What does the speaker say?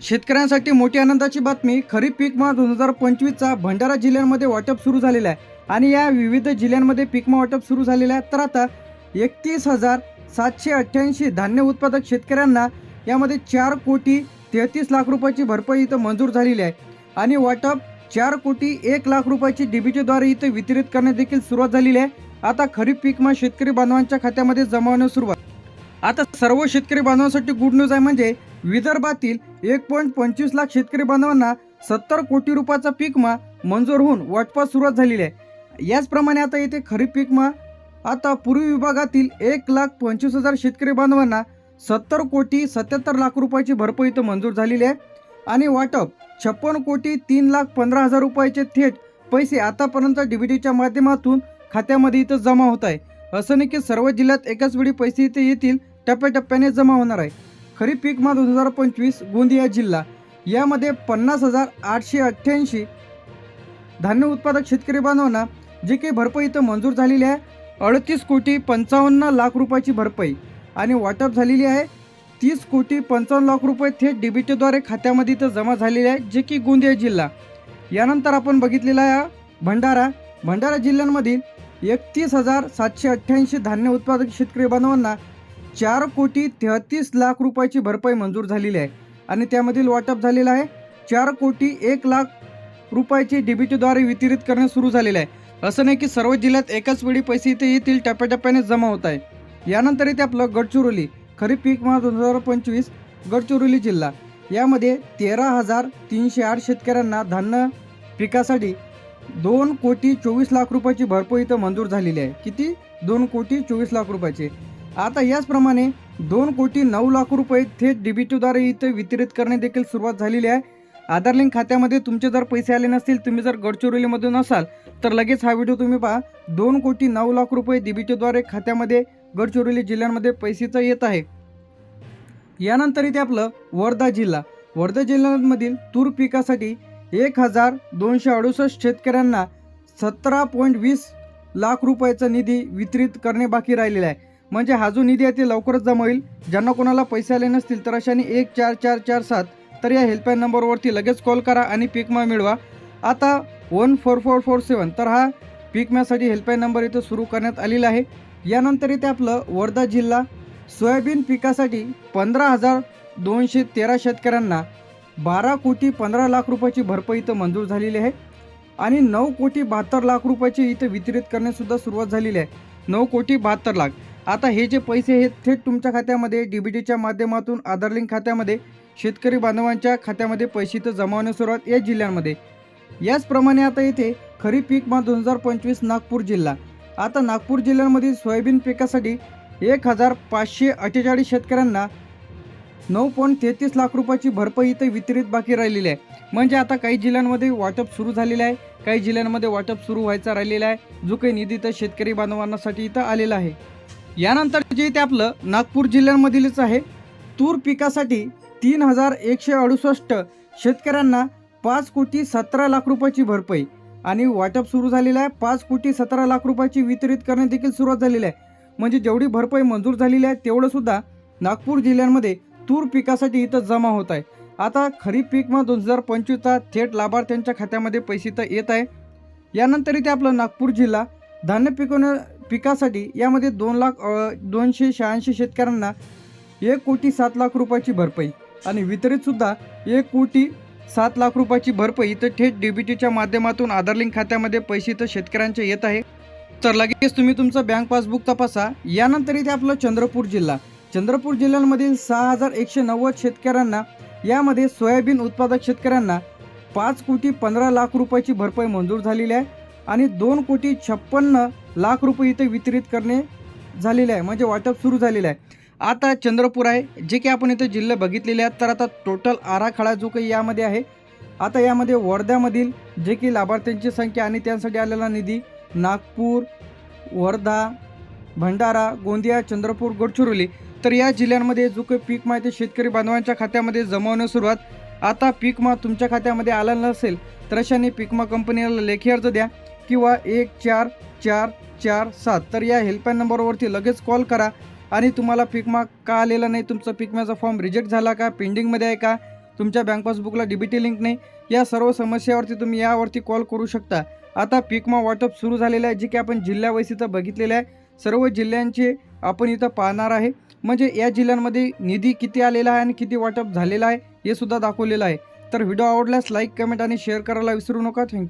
शेतकऱ्यांसाठी मोठी आनंदाची बातमी. खरीप पीक विमा 2025चा भंडारा जिल्ह्यामध्ये वाटप सुरू झालेला आहे आणि या विविध जिल्ह्यांमध्ये पीक विमा वाटप सुरू झालेलं आहे. तर आता 31,788 धान्य उत्पादक शेतकऱ्यांना यामध्ये 4,33,00,000 रुपयाची भरपाई इथं मंजूर झालेली आहे आणि वाटप 4,01,00,000 रुपयाची डीबीटीद्वारे इथं वितरित करण्यास देखील सुरुवात झालेली आहे. आता खरीप पीक विमा शेतकरी बांधवांच्या खात्यामध्ये जमा होण्यास सुरुवात. आता सर्व शेतकरी बांधवांसाठी गुड न्यूज आहे, म्हणजे विदर्भातील 1.25 लाख शेतकरी बांधवांना 70 कोटी रुपयाचा पीक विमा मंजूर होऊन वाटपास सुरुवात झालेली आहे. याचप्रमाणे आता येथे खरीप पीक विमा आता पूर्व विभागातील 1,25,000 शेतकरी बांधवांना 70,77,00,000 रुपयाची भरपाई इथं मंजूर झालेली आहे आणि वाटप 56,03,15,000 रुपयाचे थेट पैसे आतापर्यंत डीबीटीच्या माध्यमातून खात्यामध्ये इथं जमा होत आहे. असं नाही की सर्व जिल्ह्यात एकाच वेळी पैसे इथे येतील, टप्प्याटप्प्याने जमा होणार आहे. खरीप पीक विमा 2025 गोंदिया जिल्हा यामध्ये 50,888 धान्य उत्पादक शेतकरी बांधवांना जे काही भरपाई इथं मंजूर झालेली आहे 38,55,00,000 रुपयाची भरपाई आणि वाटप झालेली आहे 30,55,00,000 रुपये थेट डीबीटीद्वारे खात्यामध्ये इथं जमा झालेले आहे, जे की गोंदिया जिल्हा. यानंतर आपण बघितलेला आहे भंडारा जिल्ह्यांमधील 31,788 धान्य उत्पादक शेतकरी बांधवांना 4,33,00,000 रुपयाची भरपाई मंजूर झालेली आहे आणि त्यामधील वाटप झालेलं आहे 4,01,00,000 रुपयाची डीबीटीद्वारे वितरित करण्यास सुरू झालेलं आहे. असं नाही की सर्व जिल्ह्यात एकाच वेळी पैसे इथे येतील, टप्प्याटप्प्याने जमा होत आहे. यानंतर इथे आपलं गडचिरोली खरीप पीक विमा 2025 गडचिरोली जिल्हा यामध्ये 13,308 शेतकऱ्यांना धान्य पिकासाठी 2,24,00,000 रुपयाची भरपाई इथं मंजूर झालेली आहे. किती? 2,24,00,000 रुपयाची. आता याचप्रमाणे 2,09,00,000 रुपये थेट डीबीटीद्वारे इथं वितरित करणे देखील सुरुवात झालेली आहे. आधार लिंक खात्यामध्ये तुमचे जर पैसे आले नसतील, तुम्ही जर गडचिरोलीमधून असाल तर लगेच हा व्हिडिओ तुम्ही पहा. 2,09,00,000 रुपये डीबीटीद्वारे खात्यामध्ये गडचिरोली जिल्ह्यामध्ये पैसेचं येत आहे. यानंतर इथे आपलं वर्धा जिल्ह्यामधील तूर पिकासाठी 1,268 शेतकऱ्यांना 17.20 लाख रुपयाचा निधी वितरित करणे बाकी राहिलेला आहे. म्हणजे हा जो निधी आहे ते लवकरच जमा होईल. ज्यांना कोणाला पैसे आले नसतील तर अशाने 14447 तर या हेल्पलाईन नंबरवरती लगेच कॉल करा आणि पीक विमा मिळवा. आता 14447 तर हा पीक विम्यासाठी हेल्पलाईन नंबर इथं सुरू करण्यात आलेला आहे. यानंतर इथे आपलं वर्धा जिल्हा सोयाबीन पिकासाठी 15,213 शेतकऱ्यांना 12,15,00,000 रुपयाची भरपाई इथं मंजूर झालेली आहे आणि 9,72,00,000 रुपयाची इथं वितरित करण्यासुद्धा सुरुवात झालेली आहे. 9,72,00,000. आता हे जे पैसे हे थेट तुमच्या खात्यामध्ये डीबीटीच्या माध्यमातून आधार लिंक खात्यामध्ये शेतकरी बांधवांच्या खात्यामध्ये पैसे इथं जमा होण्यास सुरुवात या जिल्ह्यांमध्ये. याचप्रमाणे आता इथे खरीप पीक विमा 2025 नागपूर जिल्हा. आता नागपूर जिल्ह्यामधील सोयाबीन पिकासाठी 1,548 शेतकऱ्यांना 9.33 लाख रुपयाची भरपाई इथं वितरित बाकी राहिलेली आहे. म्हणजे आता काही जिल्ह्यांमध्ये वाटप सुरू झालेलं आहे, काही जिल्ह्यांमध्ये वाटप सुरू व्हायचा राहिलेला आहे. जो काही निधी तर शेतकरी बांधवांसाठी इथं आलेला आहे. यानंतर जे इथे आपलं नागपूर जिल्ह्यामधीलच आहे तूर पिकासाठी 3,168 शेतकऱ्यांना 5,17,00,000 रुपयाची भरपाई आणि वाटप सुरू झालेलं आहे. 5,17,00,000 रुपयाची वितरित करण्यात देखील सुरुवात झालेली आहे. म्हणजे जेवढी भरपाई मंजूर झालेली आहे तेवढं सुद्धा नागपूर जिल्ह्यामध्ये तूर पिकासाठी इथं जमा होत आहे. आता खरीप पीक विमा 2025चा थेट लाभार्थ्यांच्या खात्यामध्ये पैसे तर येत आहे. यानंतर इथे आपलं नागपूर जिल्हा धान्य पिकासाठी यामध्ये 2,286 शेतकऱ्यांना 1,07,00,000 रुपयाची भरपाई आणि वितरितसुद्धा 1,07,00,000 रुपयाची भरपाई इथं थेट डीबीटीच्या माध्यमातून आधार लिंक खात्यामध्ये पैसे तर शेतकऱ्यांचे येत आहे. तर लगेच तुम्ही तुमचं बँक पासबुक तपासा. यानंतर इथे आपलं चंद्रपूर जिल्ह्यामधील 6,190 शेतकऱ्यांना यामध्ये सोयाबीन उत्पादक शेतकऱ्यांना 5,15,00,000 रुपयाची भरपाई मंजूर झालेली आहे आणि 2,56,00,000 रुपये इथे वितरित करणे झालेले आहे. म्हणजे वाटप सुरू झालेलं आहे. आता चंद्रपूर आहे जे की आपण इथे जिल्हे बघितलेले आहेत. तर आता टोटल आराखडा जो काही यामध्ये आहे, आता यामध्ये वर्ध्यामधील जे की लाभार्थ्यांची संख्या आणि त्यांसाठी आलेला निधी, नागपूर, वर्धा, भंडारा, गोंदिया, चंद्रपूर, गडचिरोली तर या जिल्ह्यांमध्ये जो काही पीक विमा ते शेतकरी बांधवांच्या खात्यामध्ये जमा होण्यास सुरुवात. आता पीक विमा तुमच्या खात्यामध्ये आला नसेल तर अशाने पीक विमा कंपनीला लेखी अर्ज द्या किंवा 14447 तर या हेल्पलाईन नंबरवरती लगेच कॉल करा आणि तुम्हाला पीक विमा का आलेला नाही, तुमचा पीक विम्याचा फॉर्म रिजेक्ट झाला का, पेंडिंगमध्ये आहे का, तुमच्या बँक पासबुकला डीबीटी लिंक नाही, या सर्व समस्यावरती तुम्ही यावरती कॉल करू शकता. आता पीक विमा वाटप सुरू झालेलं आहे, जे की आपण जिल्ह्यावाईज इथं बघितलेलं आहे. सर्व जिल्ह्यांचे आपण इथं पाहणार आहे, म्हणजे या जिल्ह्यांमध्ये निधी किती आलेला आहे आणि किती वाटप झालेला आहे हे सुद्धा दाखवलेलं आहे. तर व्हिडिओ आवडल्यास लाईक, कमेंट आणि शेअर करायला विसरू नका. थँक्यू.